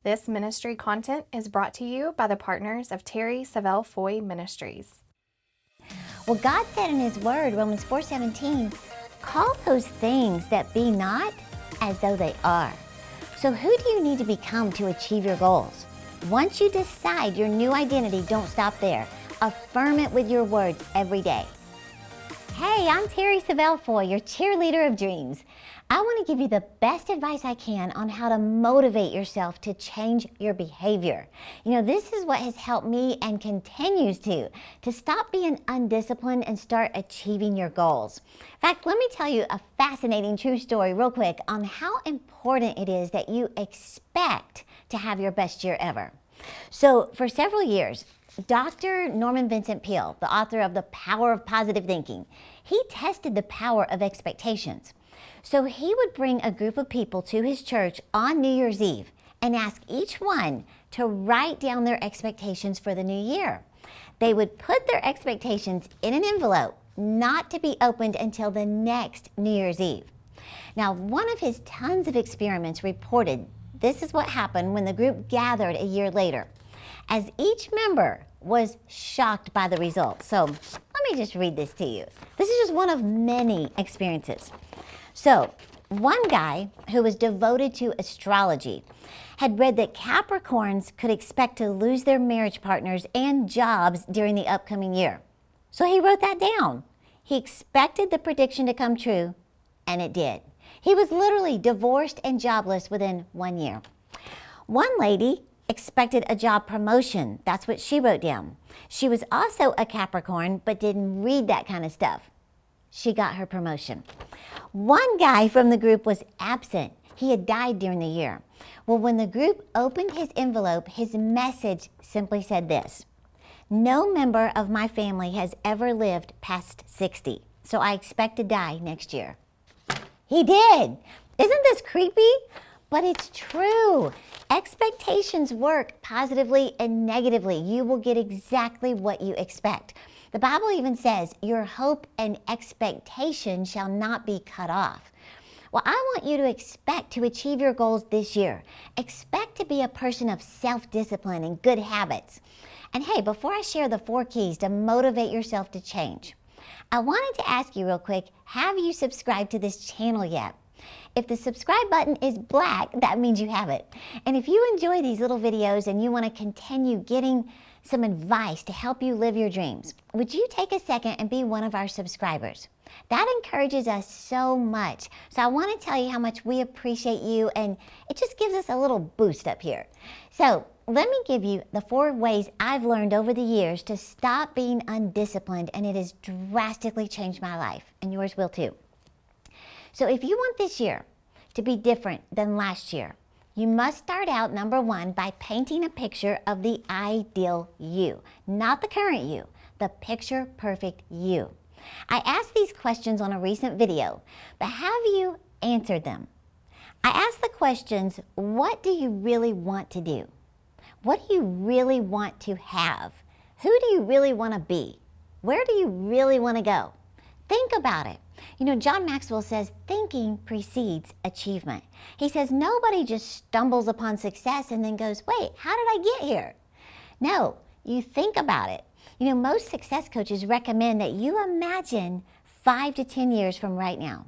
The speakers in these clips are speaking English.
This ministry content is brought to you by the partners of Terri Savelle Ministries. Well, God said in His Word, Romans 4:17, call those things that be not as though they are. So who do you need to become to achieve your goals? Once you decide your new identity, don't stop there. Affirm it with your words every day. Hey, I'm Terri Savelle, your Cheerleader of Dreams. I want to give you the best advice I can on how to motivate yourself to change your behavior. This is what has helped me and continues to stop being undisciplined and start achieving your goals. In fact, let me tell you a fascinating true story real quick on how important it is that you expect to have your best year ever. So for several years, Dr. Norman Vincent Peale, the author of The Power of Positive Thinking, he tested the power of expectations. So he would bring a group of people to his church on New Year's Eve and ask each one to write down their expectations for the new year. They would put their expectations in an envelope, not to be opened until the next New Year's Eve. Now, one of his tons of experiments reported this is what happened when the group gathered a year later, as each member was shocked by the results. So let me just read this to you. This is just one of many experiences. So one guy who was devoted to astrology had read that Capricorns could expect to lose their marriage partners and jobs during the upcoming year. So he wrote that down. He expected the prediction to come true, and it did. He was literally divorced and jobless within 1 year. One lady expected a job promotion. That's what she wrote down. She was also a Capricorn, but didn't read that kind of stuff. She got her promotion. One guy from the group was absent. He had died during the year. Well, when the group opened his envelope, his message simply said this: no member of my family has ever lived past 60, so I expect to die next year. He did. Isn't this creepy? But it's true. Expectations work positively and negatively. You will get exactly what you expect. The Bible even says, your hope and expectation shall not be cut off. Well, I want you to expect to achieve your goals this year. Expect to be a person of self-discipline and good habits. And hey, before I share the 4 keys to motivate yourself to change, I wanted to ask you real quick, have you subscribed to this channel yet? If the subscribe button is black, that means you have it. And if you enjoy these little videos and you want to continue getting some advice to help you live your dreams, would you take a second and be one of our subscribers? That encourages us so much. So I want to tell you how much we appreciate you, and it just gives us a little boost up here. So let me give you the 4 ways I've learned over the years to stop being undisciplined, and it has drastically changed my life, and yours will too. So if you want this year to be different than last year, you must start out, number 1, by painting a picture of the ideal you, not the current you, the picture perfect you. I asked these questions on a recent video, but have you answered them? I asked the questions, what do you really want to do? What do you really want to have? Who do you really want to be? Where do you really want to go? Think about it. John Maxwell says thinking precedes achievement. He says nobody just stumbles upon success and then goes, wait, how did I get here? No, you think about it. Most success coaches recommend that you imagine 5 to 10 years from right now.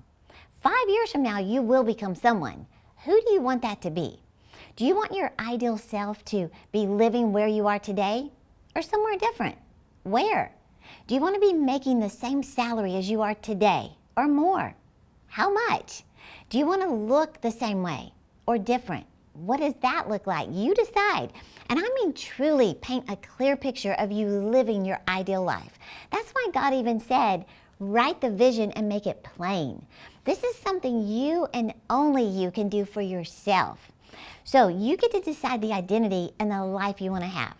5 years from now, you will become someone. Who do you want that to be? Do you want your ideal self to be living where you are today or somewhere different? Where? Do you want to be making the same salary as you are today or more? How much? Do you want to look the same way or different? What does that look like? You decide. And I mean truly paint a clear picture of you living your ideal life. That's why God even said, write the vision and make it plain. This is something you and only you can do for yourself. So you get to decide the identity and the life you want to have.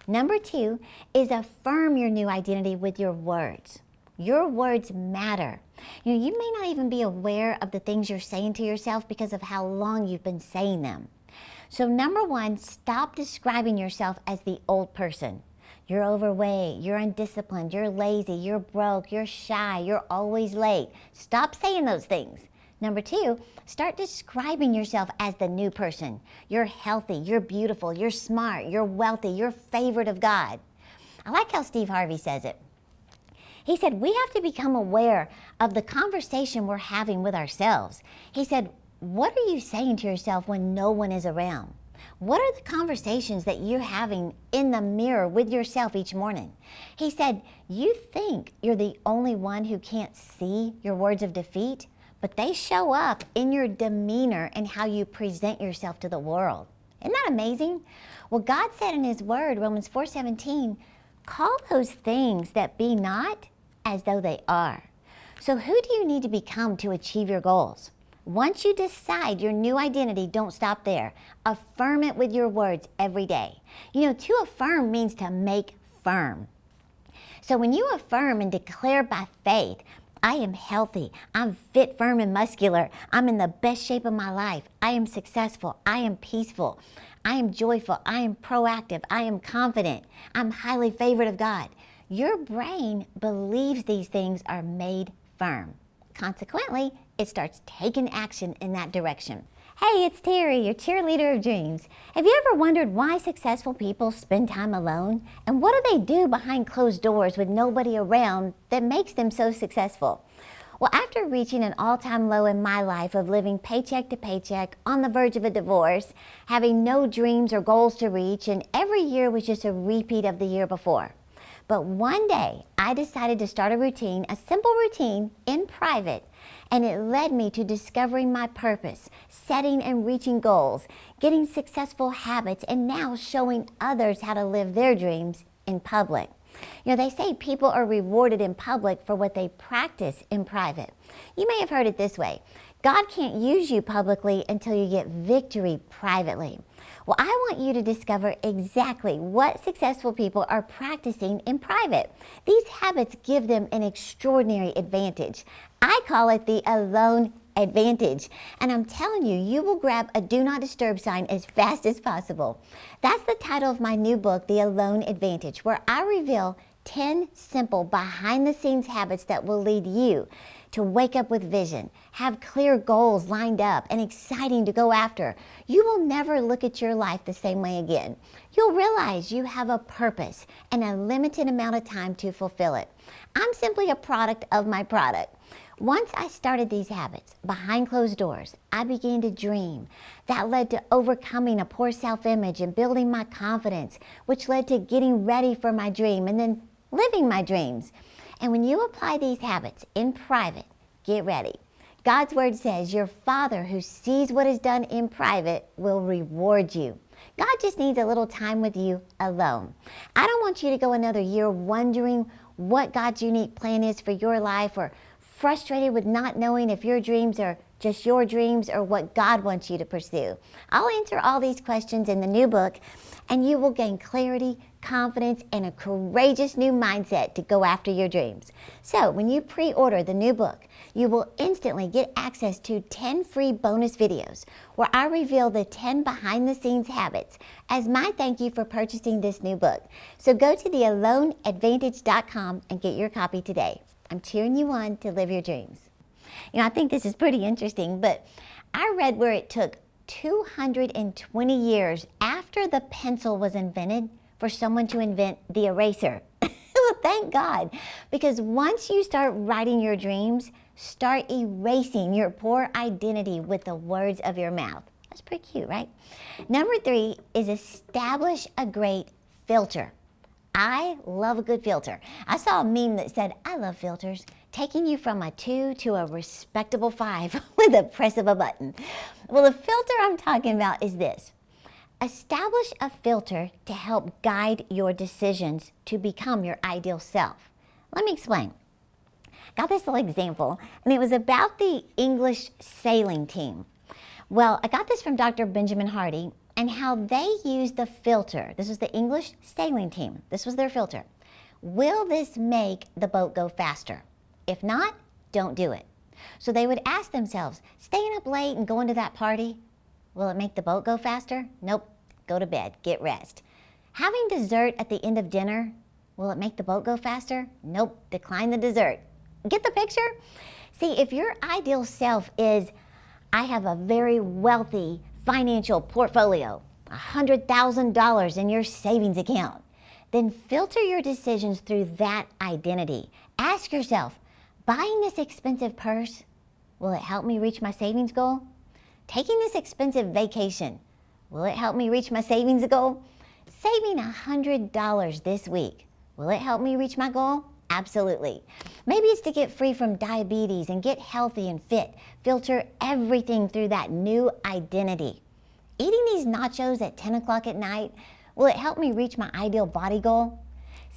Number 2 is affirm your new identity with your words. Your words matter. You may not even be aware of the things you're saying to yourself because of how long you've been saying them. So number 1, stop describing yourself as the old person. You're overweight, you're undisciplined, you're lazy, you're broke, you're shy, you're always late. Stop saying those things. Number 2, start describing yourself as the new person. You're healthy, you're beautiful, you're smart, you're wealthy, you're favored of God. I like how Steve Harvey says it. He said, we have to become aware of the conversation we're having with ourselves. He said, what are you saying to yourself when no one is around? What are the conversations that you're having in the mirror with yourself each morning? He said, you think you're the only one who can't see your words of defeat, but they show up in your demeanor and how you present yourself to the world. Isn't that amazing? Well, God said in His Word, Romans 4:17, call those things that be not as though they are. So who do you need to become to achieve your goals? Once you decide your new identity, don't stop there. Affirm it with your words every day. You know, to affirm means to make firm. So when you affirm and declare by faith, I am healthy, I'm fit, firm, and muscular, I'm in the best shape of my life, I am successful, I am peaceful, I am joyful, I am proactive, I am confident, I'm highly favored of God. Your brain believes these things are made firm. Consequently, it starts taking action in that direction. Hey, it's Terri, your cheerleader of dreams. Have you ever wondered why successful people spend time alone? And what do they do behind closed doors with nobody around that makes them so successful? Well, after reaching an all-time low in my life of living paycheck to paycheck, on the verge of a divorce, having no dreams or goals to reach, and every year was just a repeat of the year before. But one day, I decided to start a routine, a simple routine in private, and it led me to discovering my purpose, setting and reaching goals, getting successful habits, and now showing others how to live their dreams in public. You know, they say people are rewarded in public for what they practice in private. You may have heard it this way: God can't use you publicly until you get victory privately. Well, I want you to discover exactly what successful people are practicing in private. These habits give them an extraordinary advantage. I call it the alone advantage. And I'm telling you, you will grab a do not disturb sign as fast as possible. That's the title of my new book, The Alone Advantage, where I reveal 10 simple behind-the-scenes habits that will lead you to wake up with vision, have clear goals lined up and exciting to go after. You will never look at your life the same way again. You'll realize you have a purpose and a limited amount of time to fulfill it. I'm simply a product of my product. Once I started these habits behind closed doors, I began to dream. That led to overcoming a poor self-image and building my confidence, which led to getting ready for my dream and then living my dreams. And when you apply these habits in private, get ready. God's Word says your Father who sees what is done in private will reward you. God just needs a little time with you alone. I don't want you to go another year wondering what God's unique plan is for your life, or frustrated with not knowing if your dreams are just your dreams or what God wants you to pursue. I'll answer all these questions in the new book, and you will gain clarity, confidence, and a courageous new mindset to go after your dreams. So when you pre-order the new book, you will instantly get access to 10 free bonus videos where I reveal the 10 behind-the-scenes habits as my thank you for purchasing this new book. So go to thealoneadvantage.com and get your copy today. I'm cheering you on to live your dreams. You know, I think this is pretty interesting, but I read where it took 220 years after the pencil was invented for someone to invent the eraser. Well, thank God, because once you start writing your dreams, start erasing your poor identity with the words of your mouth. That's pretty cute, right? Number 3 is establish a great filter. I love a good filter. I saw a meme that said, I love filters, taking you from a 2 to a respectable 5 with a press of a button. Well, the filter I'm talking about is this. Establish a filter to help guide your decisions to become your ideal self. Let me explain. Got this little example, and it was about the English sailing team. Well, I got this from Dr. Benjamin Hardy, and how they used the filter. This was the English sailing team. This was their filter. Will this make the boat go faster? If not, don't do it. So they would ask themselves, staying up late and going to that party, will it make the boat go faster? Nope. Go to bed. Get rest. Having dessert at the end of dinner, will it make the boat go faster? Nope. Decline the dessert. Get the picture? See, if your ideal self is, I have a very wealthy financial portfolio, $100,000 in your savings account, then filter your decisions through that identity. Ask yourself, buying this expensive purse, will it help me reach my savings goal? Taking this expensive vacation, will it help me reach my savings goal? Saving $100 this week, will it help me reach my goal? Absolutely. Maybe it's to get free from diabetes and get healthy and fit. Filter everything through that new identity. Eating these nachos at 10 o'clock at night, will it help me reach my ideal body goal?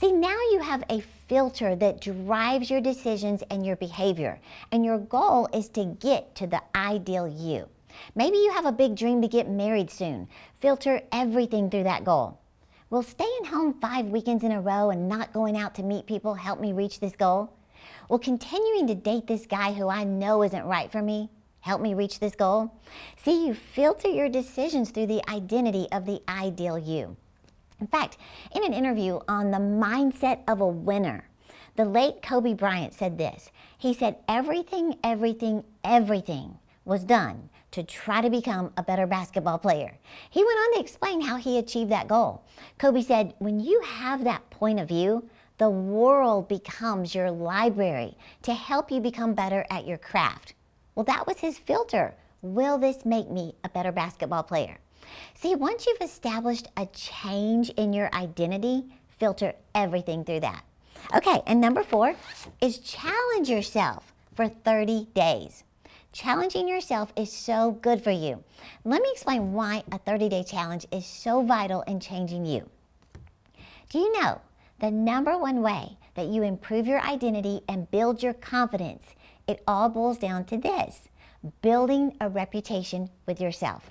See, now you have a filter that drives your decisions and your behavior, and your goal is to get to the ideal you. Maybe you have a big dream to get married soon. Filter everything through that goal. Will staying home 5 weekends in a row and not going out to meet people help me reach this goal? Will continuing to date this guy who I know isn't right for me help me reach this goal? See, you filter your decisions through the identity of the ideal you. In fact, in an interview on the mindset of a winner, the late Kobe Bryant said this. He said, everything was done to try to become a better basketball player. He went on to explain how he achieved that goal. Kobe said, when you have that point of view, the world becomes your library to help you become better at your craft. Well, that was his filter. Will this make me a better basketball player? See, once you've established a change in your identity, filter everything through that. Okay, and number 4 is challenge yourself for 30 days. Challenging yourself is so good for you. Let me explain why a 30-day challenge is so vital in changing you. Do you know the number one way that you improve your identity and build your confidence? It all boils down to this: building a reputation with yourself.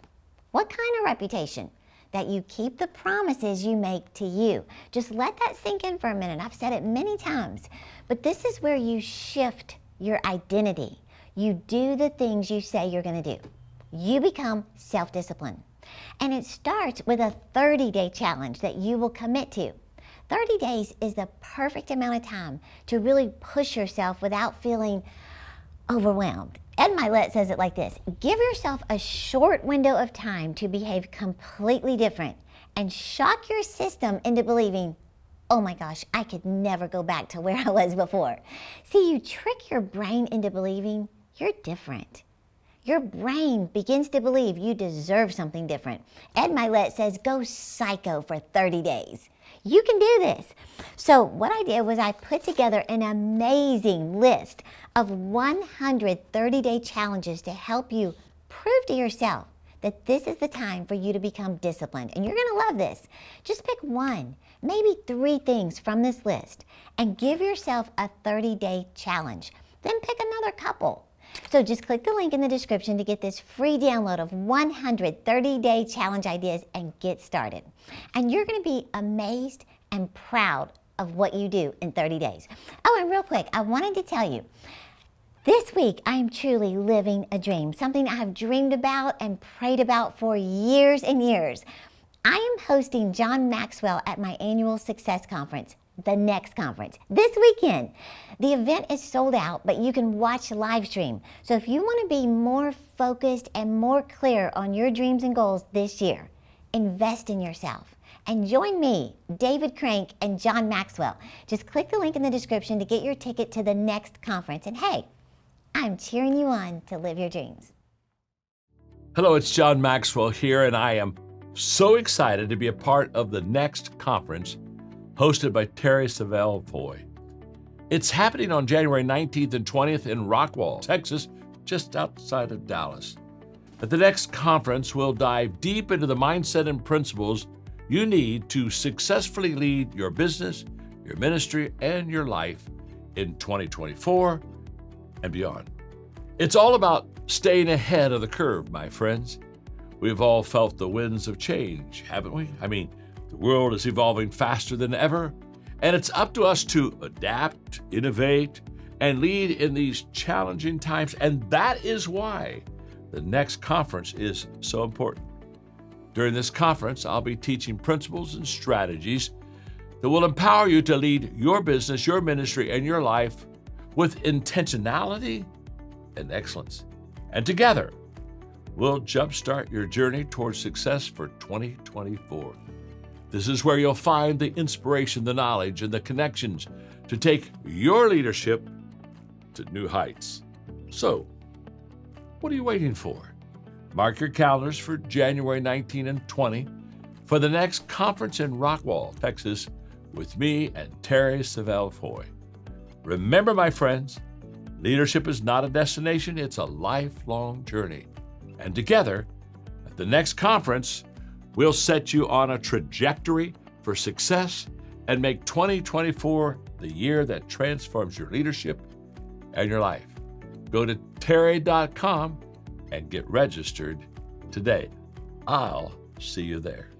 What kind of reputation? That you keep the promises you make to you. Just let that sink in for a minute. I've said it many times, but this is where you shift your identity. You do the things you say you're going to do. You become self-disciplined. And it starts with a 30-day challenge that you will commit to. 30 days is the perfect amount of time to really push yourself without feeling overwhelmed. Ed Milet says it like this: give yourself a short window of time to behave completely different and shock your system into believing, oh my gosh, I could never go back to where I was before. See, you trick your brain into believing you're different. Your brain begins to believe you deserve something different. Ed Milet says go psycho for 30 days. You can do this. So what I did was I put together an amazing list of 100 30-day challenges to help you prove to yourself that this is the time for you to become disciplined. And you're gonna love this. Just pick 1, maybe 3 things from this list and give yourself a 30-day challenge. Then pick another couple. So just click the link in the description to get this free download of 100 30-day challenge ideas and get started. And you're going to be amazed and proud of what you do in 30 days. Oh, and real quick, I wanted to tell you, this week I am truly living a dream, something I have dreamed about and prayed about for years and years. I am hosting John Maxwell at my annual Success Conference, the next conference, this weekend. The event is sold out, but you can watch live stream. So if you want to be more focused and more clear on your dreams and goals this year, invest in yourself and join me, David Crank, and John Maxwell. Just click the link in the description to get your ticket to the next conference. And hey, I'm cheering you on to live your dreams. Hello, it's John Maxwell here, and I am so excited to be a part of the next conference hosted by Terri, Savelle, Foy. It's happening on January 19th and 20th in Rockwall, Texas, just outside of Dallas. At the next conference, we'll dive deep into the mindset and principles you need to successfully lead your business, your ministry, and your life in 2024 and beyond. It's all about staying ahead of the curve, my friends. We've all felt the winds of change, haven't we? I mean, the world is evolving faster than ever, and it's up to us to adapt, innovate, and lead in these challenging times. And that is why the next conference is so important. During this conference, I'll be teaching principles and strategies that will empower you to lead your business, your ministry, and your life with intentionality and excellence. And together, we'll jumpstart your journey towards success for 2024. This is where you'll find the inspiration, the knowledge, and the connections to take your leadership to new heights. So, what are you waiting for? Mark your calendars for January 19 and 20 for the next conference in Rockwall, Texas, with me and Terri Savelle Foy. Remember, my friends, leadership is not a destination, it's a lifelong journey. And together, at the next conference, we'll set you on a trajectory for success and make 2024 the year that transforms your leadership and your life. Go to terri.com and get registered today. I'll see you there.